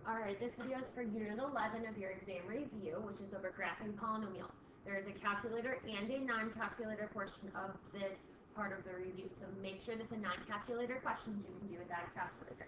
Alright, this video is for Unit 11 of your exam review, which is over graphing polynomials. There is a calculator and a non-calculator portion of this part of the review, so make sure that the non-calculator questions you can do without a calculator.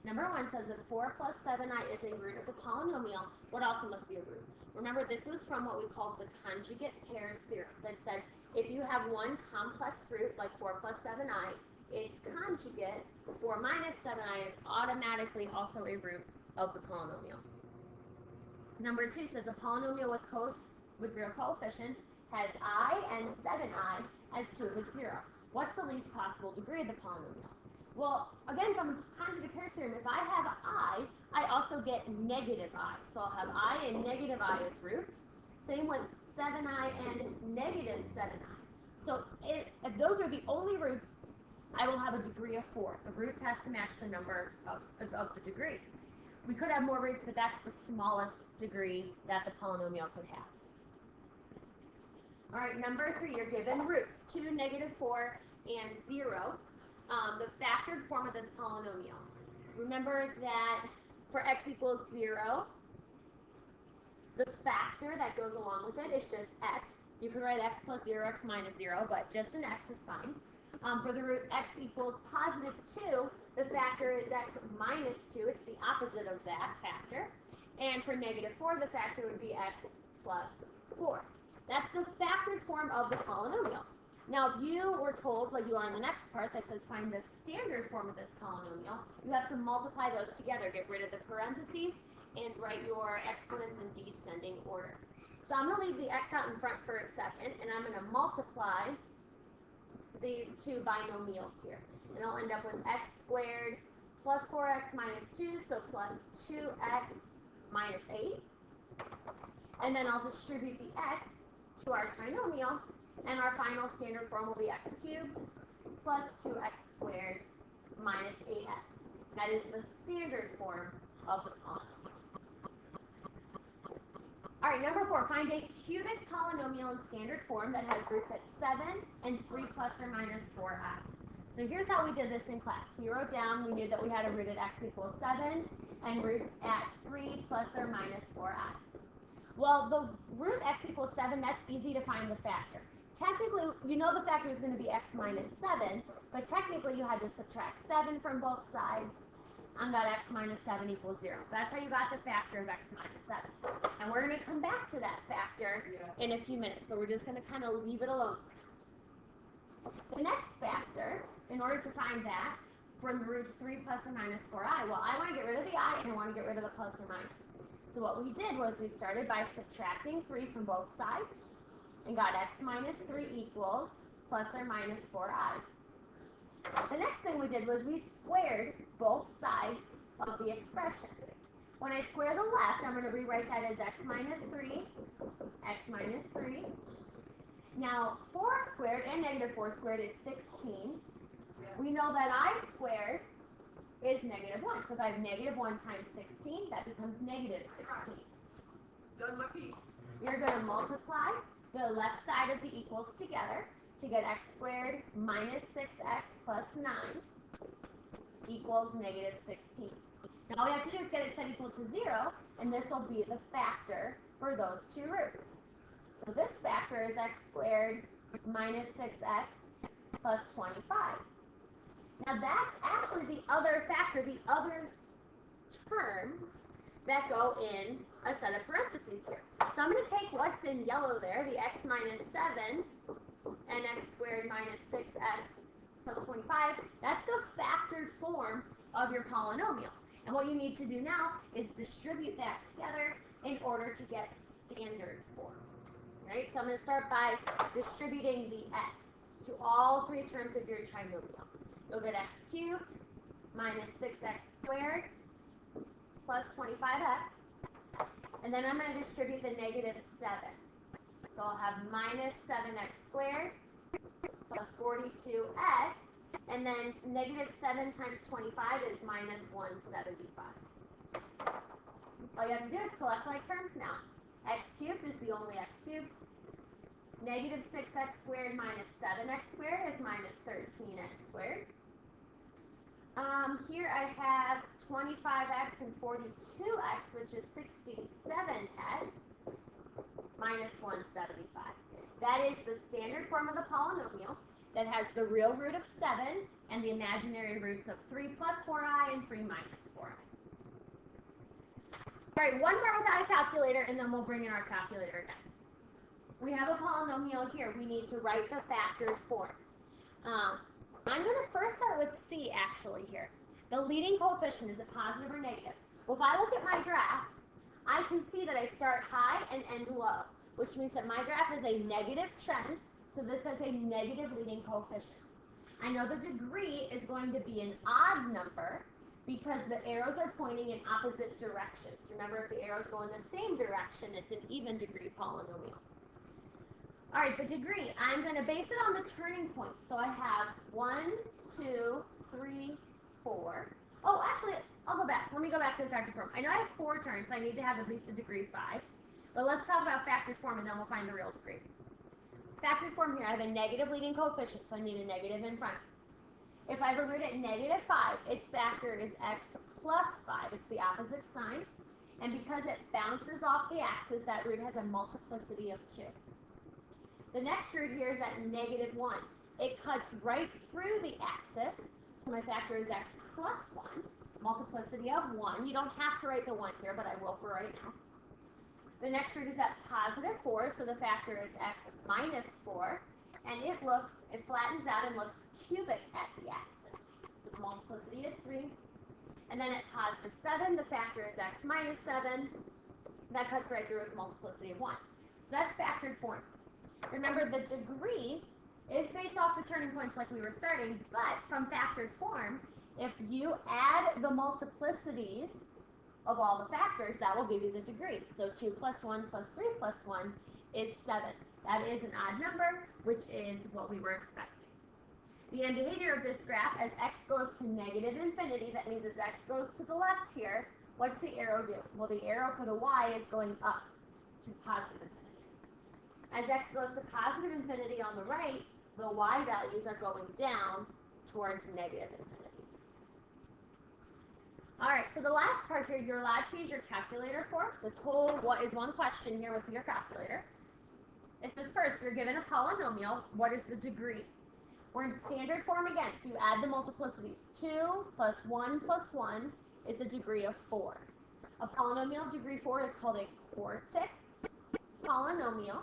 Number 1 says if 4 plus 7i is a root of the polynomial, what also must be a root? Remember, this was from what we called the conjugate pairs theorem that said if you have one complex root, like 4 plus 7i, its conjugate, 4 minus 7i, is automatically also a root of the polynomial. Number 2 says a polynomial with real coefficients has I and 7i as 2 of its 0. What's the least possible degree of the polynomial? Well, again, from conjugate pairs theorem, if I have I also get negative I. So I'll have I and negative I as roots. Same with 7i and negative 7i. So if those are the only roots, I will have a degree of 4. The roots has to match the number of the degree. We could have more roots, but that's the smallest degree that the polynomial could have. All right, number 3, you're given roots, 2, negative 4, and 0, the factored form of this polynomial. Remember that for x equals 0, the factor that goes along with it is just x. You could write x plus 0, x minus 0, but just an x is fine. For the root x equals positive 2, the factor is x minus 2. It's the opposite of that factor. And for negative 4, the factor would be x plus 4. That's the factored form of the polynomial. Now, if you were told, like you are in the next part, that says find the standard form of this polynomial, you have to multiply those together, get rid of the parentheses, and write your exponents in descending order. So I'm going to leave the x out in front for a second, and I'm going to multiply these two binomials here. And I'll end up with x squared plus 4x minus 2, so plus 2x minus 8. And then I'll distribute the x to our trinomial, and our final standard form will be x cubed plus 2x squared minus 8x. That is the standard form of the polynomial. All right, number 4, find a cubic polynomial in standard form that has roots at 7 and 3 plus or minus 4i. So here's how we did this in class. We wrote down, we knew that we had a root at x equals 7 and roots at 3 plus or minus 4i. Well, the root x equals 7, that's easy to find the factor. Technically, you know the factor is going to be x minus 7, but technically you had to subtract 7 from both sides, and got x minus 7 equals 0. That's how you got the factor of x minus 7. And we're going to come back to that factor in a few minutes, but we're just going to kind of leave it alone for now. The next factor, in order to find that, from the roots 3 plus or minus 4i, well, I want to get rid of the I and I want to get rid of the plus or minus. So what we did was we started by subtracting 3 from both sides and got x minus 3 equals plus or minus 4i. The next thing we did was we squared both sides of the expression. When I square the left, I'm going to rewrite that as x minus 3, x minus 3. Now, 4 squared and negative 4 squared is 16. We know that I squared is negative 1. So if I have negative 1 times 16, that becomes negative 16. Done my piece. You're going to multiply the left side of the equals together to get x squared minus 6x plus 9 equals negative 16. Now all we have to do is get it set equal to 0, and this will be the factor for those two roots. So this factor is x squared minus 6x plus 25. Now that's actually the other factor, the other terms that go in a set of parentheses here. So I'm going to take what's in yellow there, the x minus 7, and x squared minus 6x plus 25. That's the factored form of your polynomial. And what you need to do now is distribute that together in order to get standard form. Right? So I'm going to start by distributing the x to all three terms of your trinomial. You'll get x cubed minus 6x squared plus 25x. And then I'm going to distribute the negative 7. So I'll have minus 7x squared plus 42x. And then negative 7 times 25 is minus 175. All you have to do is collect like terms now. X cubed is the only x cubed. Negative 6x squared minus 7x squared is minus 13x squared. Here I have 25x and 42x, which is 67x minus 175. That is the standard form of the polynomial that has the real root of 7 and the imaginary roots of 3 plus 4i and 3 minus 4i. All right, one more without a calculator, and then we'll bring in our calculator again. We have a polynomial here. We need to write the factored form. I'm going to first start with C, actually, here. The leading coefficient, is it positive or negative? Well, if I look at my graph, I can see that I start high and end low, which means that my graph has a negative trend, so this has a negative leading coefficient. I know the degree is going to be an odd number because the arrows are pointing in opposite directions. Remember, if the arrows go in the same direction, it's an even degree polynomial. All right, the degree, I'm going to base it on the turning points. So I have 1, 2, 3, 4. Oh, actually, I'll go back. Let me go back to the factored form. I know I have 4 turns, so I need to have at least a degree 5. But let's talk about factored form, and then we'll find the real degree. Factored form here, I have a negative leading coefficient, so I need a negative in front. If I have a root at negative 5, its factor is x plus 5. It's the opposite sign. And because it bounces off the axis, that root has a multiplicity of 2. The next root here is at negative 1. It cuts right through the axis, so my factor is x plus 1, multiplicity of 1. You don't have to write the 1 here, but I will for right now. The next root is at positive 4, so the factor is x minus 4, and it flattens out and looks cubic at the axis. So the multiplicity is 3. And then at positive 7, the factor is x minus 7. That cuts right through with a multiplicity of 1. So that's factored form. Remember, the degree is based off the turning points like we were starting, but from factored form, if you add the multiplicities of all the factors, that will give you the degree. So 2 plus 1 plus 3 plus 1 is 7. That is an odd number, which is what we were expecting. The end behavior of this graph, as x goes to negative infinity, that means as x goes to the left here, what's the arrow do? Well, the arrow for the y is going up to positive infinity. As x goes to positive infinity on the right, the y values are going down towards negative infinity. All right, so the last part here, you're allowed to use your calculator for. This whole what is one question here with your calculator. It says first, you're given a polynomial. What is the degree? We're in standard form again, so you add the multiplicities. 2 plus 1 plus 1 is a degree of 4. A polynomial of degree 4 is called a quartic polynomial.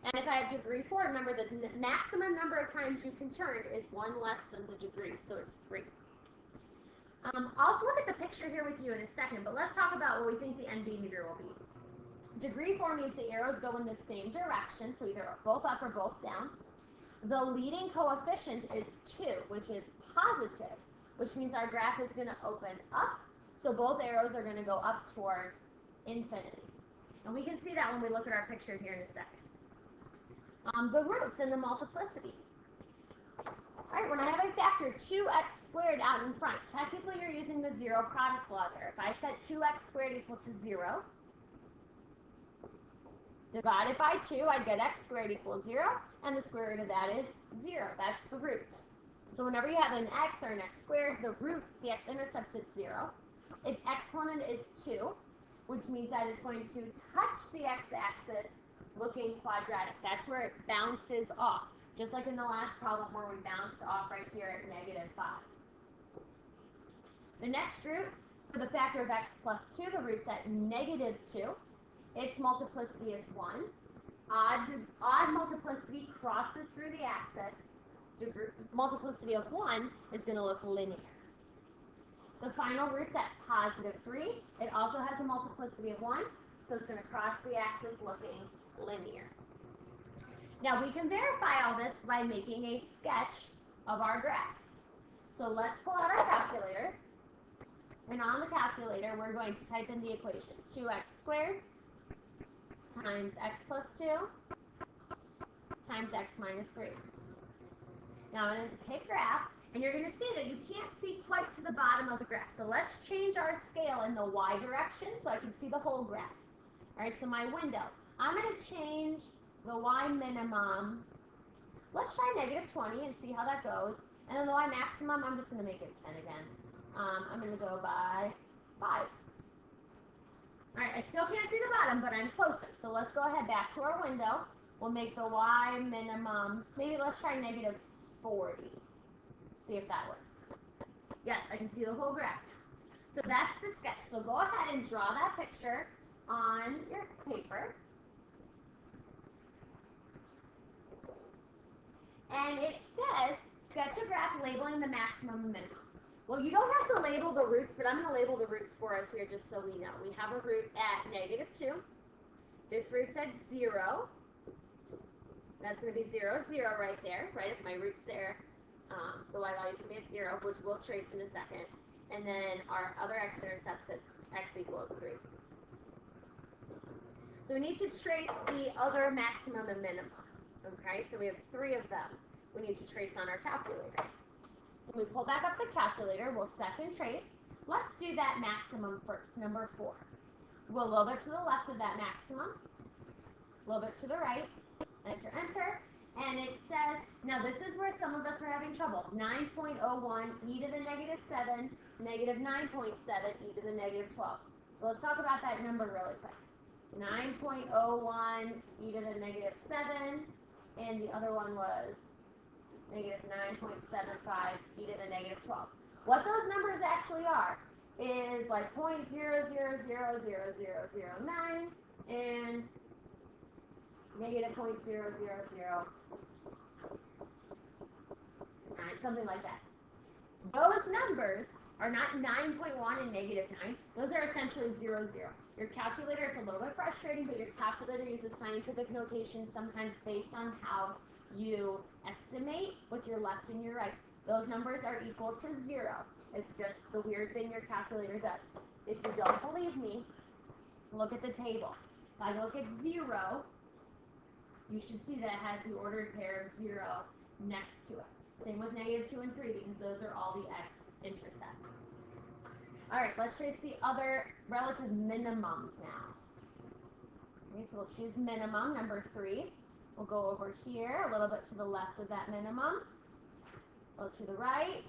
And if I have degree 4, remember the maximum number of times you can turn is 1 less than the degree, so it's 3. I'll look at the picture here with you in a second, but let's talk about what we think the end behavior will be. Degree 4 means the arrows go in the same direction, so either both up or both down. The leading coefficient is 2, which is positive, which means our graph is going to open up, so both arrows are going to go up towards infinity. And we can see that when we look at our picture here in a second. The roots and the multiplicities. All right, when I have a factor 2x squared out in front, technically you're using the zero product law there. If I set 2x squared equal to 0, divided by 2, I'd get x squared equals 0, and the square root of that is 0. That's the root. So whenever you have an x or an x squared, the root, the x-intercept is 0. Its exponent is 2, which means that it's going to touch the x-axis looking quadratic. That's where it bounces off, just like in the last problem where we bounced off right here at negative 5. The next root, for the factor of x plus 2, the root's at negative 2. Its multiplicity is 1. Odd multiplicity crosses through the axis. Multiplicity of 1 is going to look linear. The final root's at positive 3. It also has a multiplicity of 1, so it's going to cross the axis looking linear. Now we can verify all this by making a sketch of our graph. So let's pull out our calculators. And on the calculator, we're going to type in the equation. 2x squared times x plus 2 times x minus 3. Now I'm going to hit graph, and you're going to see that you can't see quite to the bottom of the graph. So let's change our scale in the y direction so I can see the whole graph. All right, so my window. I'm going to change the y minimum. Let's try negative 20 and see how that goes. And then the y maximum, I'm just going to make it 10 again. I'm going to go by 5s. All right, I still can't see the bottom, but I'm closer. So let's go ahead back to our window. We'll make the y minimum, maybe let's try negative 40. See if that works. Yes, I can see the whole graph now. So that's the sketch. So go ahead and draw that picture on your paper. And it says, sketch a graph labeling the maximum and minimum. Well, you don't have to label the roots, but I'm going to label the roots for us here just so we know. We have a root at negative 2. This root's at 0. That's going to be 0, 0 right there, right? If my root's there, the y value is going to be at 0, which we'll trace in a second. And then our other x-intercepts at x equals 3. So we need to trace the other maximum and minimum. Okay, so we have 3 of them we need to trace on our calculator. So we pull back up the calculator, we'll second trace. Let's do that maximum first, number 4. We'll a little bit to the left of that maximum, a little bit to the right, enter, enter, and it says, now this is where some of us are having trouble, 9.01 e to the negative 7, negative 9.7 e to the negative 12. So let's talk about that number really quick. 9.01 e to the negative 7, and the other one was negative 9.75 e to the negative 12. What those numbers actually are is like 0.0000009 and negative 0.0009, something like that. Those numbers are not 9.1 and negative 9. Those are essentially 0, 0. Your calculator, it's a little bit frustrating, but your calculator uses scientific notation sometimes based on how you estimate with your left and your right. Those numbers are equal to 0. It's just the weird thing your calculator does. If you don't believe me, look at the table. If I look at 0, you should see that it has the ordered pair of 0 next to it. Same with negative 2 and 3 because those are all the x-intercepts. All right, let's trace the other relative minimum now. Okay, so we'll choose minimum, number 3. We'll go over here, a little bit to the left of that minimum, go to the right,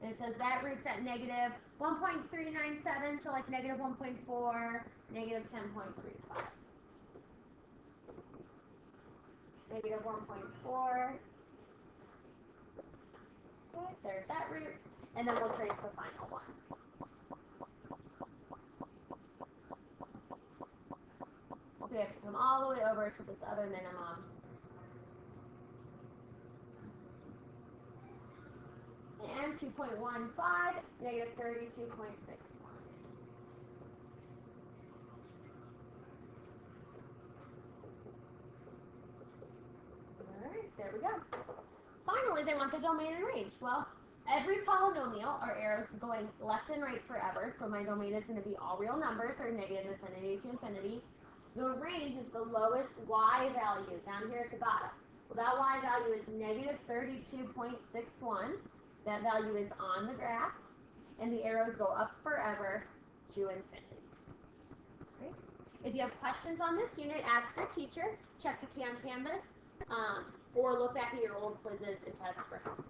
and it says that root's at negative 1.397, so like negative 1.4, negative 10.35. Negative 1.4. Okay, there's that root, and then we'll trace the final one. So we have to come all the way over to this other minimum. And 2.15, negative 32.61. All right, there we go. Finally, they want the domain and range. Well, every polynomial are arrows going left and right forever, so my domain is going to be all real numbers, or negative infinity to infinity. The range is the lowest y value down here at the bottom. Well, that y value is negative 32.61. That value is on the graph, and the arrows go up forever to infinity. Okay. If you have questions on this unit, ask your teacher, check the key on Canvas, or look back at your old quizzes and tests for help.